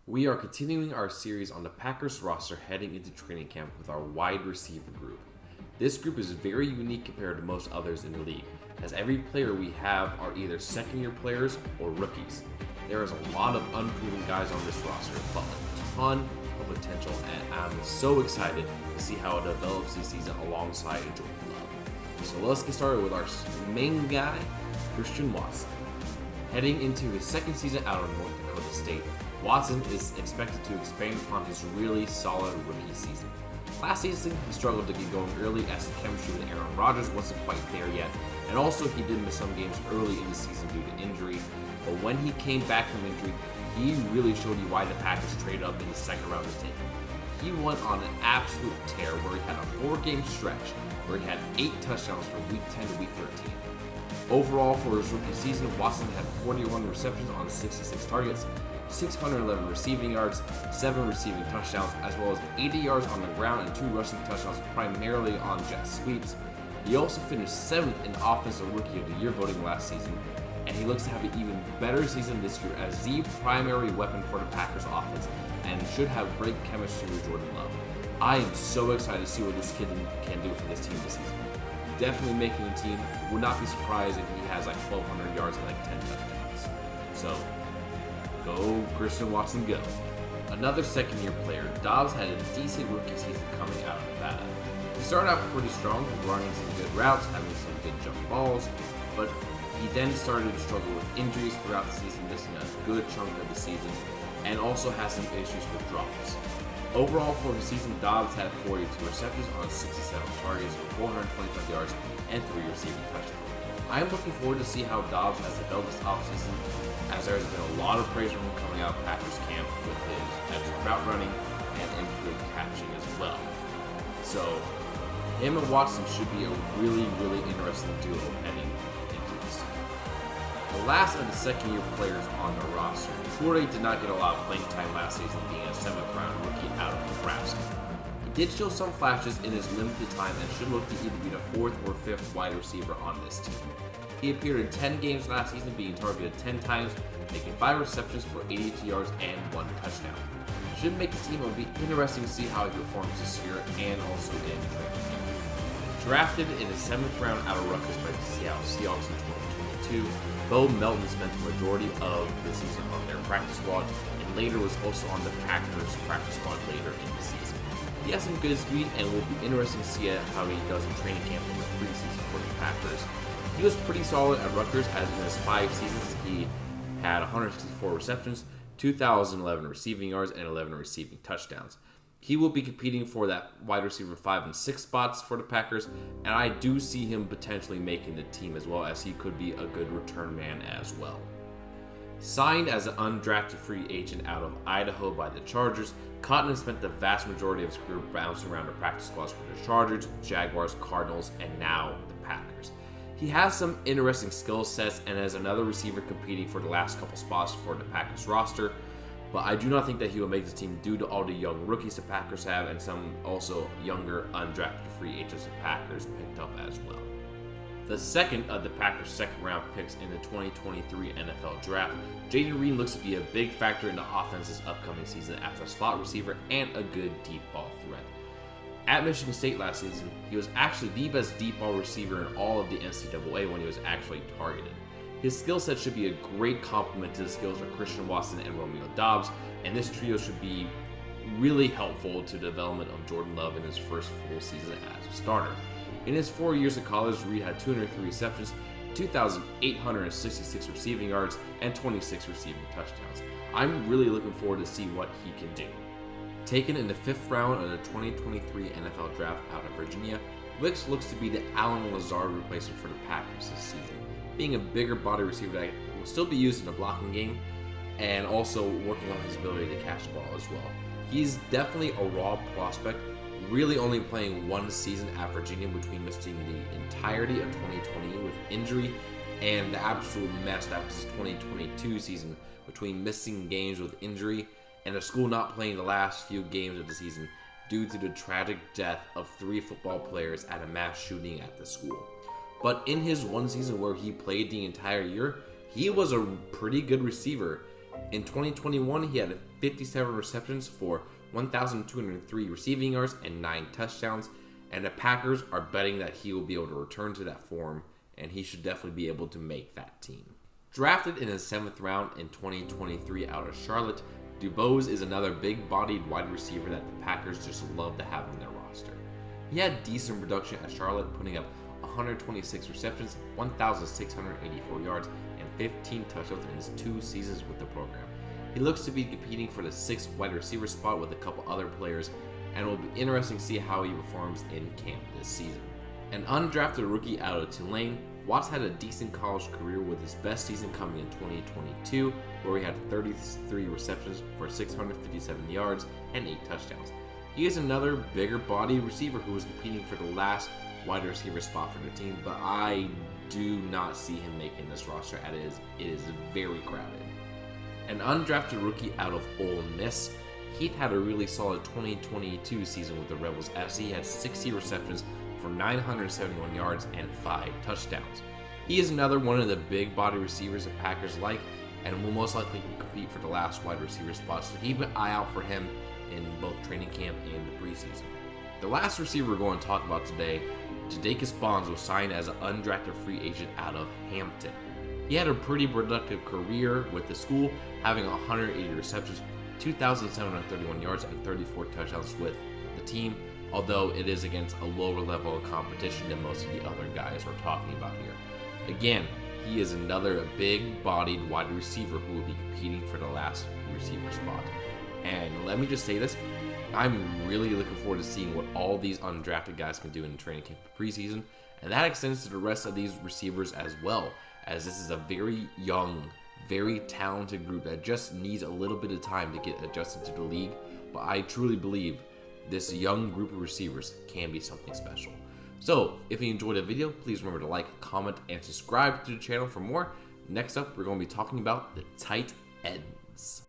We are continuing our series on the Packers roster heading into training camp with our wide receiver group. This group is very unique compared to most others in the league, as every player we have are either second-year players or rookies. There is a lot of unproven guys on this roster, but a ton of potential, and I'm so excited to see how it develops this season alongside Jordan Love. So let's get started with our main guy, Christian Watson. Heading into his second season out of North Dakota State, Watson is expected to expand upon his really solid rookie season. Last season, he struggled to get going early as the chemistry with Aaron Rodgers wasn't quite there yet, and also he did miss some games early in the season due to injury. But when he came back from injury, he really showed you why the Packers traded up in the second round to take him. He went on an absolute tear where he had a 4-game stretch where he had 8 touchdowns from week 10 to week 13. Overall, for his rookie season, Watson had 41 receptions on 66 targets, 611 receiving yards, 7 receiving touchdowns, as well as 80 yards on the ground and 2 rushing touchdowns, primarily on jet sweeps. He also finished 7th in Offensive Rookie of the Year voting last season, and he looks to have an even better season this year as the primary weapon for the Packers offense and should have great chemistry with Jordan Love. I am so excited to see what this kid can do for this team this season. Definitely making the team. Would not be surprised if he has like 1,200 yards and like 10 touchdowns. So, go Christian Watson, go. Another second-year player, Dobbs had a decent rookie season coming out of Nevada. He started out pretty strong, running some good routes, having some good jump balls, but he then started to struggle with injuries throughout the season, missing a good chunk of the season, and also has some issues with drops. Overall, for the season, Dobbs had 42 receptions on 67 targets for 425 yards and 3 receiving touchdowns. I am looking forward to see how Dobbs has developed this offseason, as there has been a lot of praise from him coming out of Packers camp with his extra route running and improved catching as well. So, him and Watson should be a really, really interesting duo heading into this season. The last of the second-year players on the roster, Toure did not get a lot of playing time last season, being a 7th-round rookie out of Nebraska. He did show some flashes in his limited time and should look to either be the 4th or 5th wide receiver on this team. He appeared in 10 games last season, being targeted 10 times, making 5 receptions for 82 yards and 1 touchdown. Should make the team. It'll be interesting to see how he performs this year and also in training camp. Drafted in the 7th round out of Rutgers by the Seattle Seahawks in 2022, Bo Melton spent the majority of the season on their practice squad and later was also on the Packers practice squad later in the season. He has some good speed and it will be interesting to see how he does in training camp in the preseason for the Packers. He was pretty solid at Rutgers, as in his 5 seasons he had 164 receptions, 2,011 receiving yards, and 11 receiving touchdowns. He will be competing for that wide receiver 5 and 6 spots for the Packers, and I do see him potentially making the team as well, as he could be a good return man as well. Signed as an undrafted free agent out of Idaho by the Chargers, Cotton spent the vast majority of his career bouncing around the practice squads for the Chargers, Jaguars, Cardinals, and now the Packers. He has some interesting skill sets and as another receiver competing for the last couple spots for the Packers roster, but I do not think that he will make the team due to all the young rookies the Packers have and some also younger undrafted free agents the Packers picked up as well. The second of the Packers' second-round picks in the 2023 NFL Draft, Jayden Reed looks to be a big factor in the offense's upcoming season as a slot receiver and a good deep ball threat. At Michigan State last season, he was actually the best deep ball receiver in all of the NCAA when he was actually targeted. His skill set should be a great complement to the skills of Christian Watson and Romeo Doubs, and this trio should be really helpful to the development of Jordan Love in his first full season as a starter. In his 4 years of college, Reed had 203 receptions, 2,866 receiving yards, and 26 receiving touchdowns. I'm really looking forward to see what he can do. Taken in the 5th round of the 2023 NFL Draft out of Virginia, Wicks looks to be the Allen Lazard replacement for the Packers this season, being a bigger body receiver that will still be used in the blocking game and also working on his ability to catch the ball as well. He's definitely a raw prospect, really only playing 1 season at Virginia between missing the entirety of 2020 with injury and the absolute mess that was his 2022 season between missing games with injury and the school not playing the last few games of the season due to the tragic death of 3 football players at a mass shooting at the school. But in his 1 season where he played the entire year, he was a pretty good receiver In 2021, he had 57 receptions for 1,203 receiving yards and 9 touchdowns, and the Packers are betting that he will be able to return to that form, and he should definitely be able to make that team. Drafted in the 7th round in 2023 out of Charlotte, DuBose is another big-bodied wide receiver that the Packers just love to have in their roster. He had decent production at Charlotte, putting up 126 receptions, 1,684 yards, and 15 touchdowns in his 2 seasons with the program. He looks to be competing for the 6th wide receiver spot with a couple other players, and it will be interesting to see how he performs in camp this season. An undrafted rookie out of Tulane, Watts had a decent college career with his best season coming in 2022, where he had 33 receptions for 657 yards and 8 touchdowns. He is another bigger body receiver who is competing for the last wide receiver spot for the team, but I do not see him making this roster as it is very crowded. An undrafted rookie out of Ole Miss, Heath had a really solid 2022 season with the Rebels as he had 60 receptions for 971 yards and 5 touchdowns. He is another one of the big body receivers the Packers like and will most likely compete for the last wide receiver spot, so keep an eye out for him in both training camp and the preseason. The last receiver we're going to talk about today, Jadakius Bonds, was signed as an undrafted free agent out of Hampton. He had a pretty productive career with the school, having 180 receptions, 2,731 yards, and 34 touchdowns with the team, although it is against a lower level of competition than most of the other guys we're talking about here. Again, he is another big-bodied wide receiver who will be competing for the last receiver spot. And let me just say this, I'm really looking forward to seeing what all these undrafted guys can do in training camp preseason, and that extends to the rest of these receivers as well, as this is a very young, very talented group that just needs a little bit of time to get adjusted to the league, but I truly believe this young group of receivers can be something special. So, if you enjoyed the video, please remember to like, comment, and subscribe to the channel for more. Next up, we're going to be talking about the tight ends.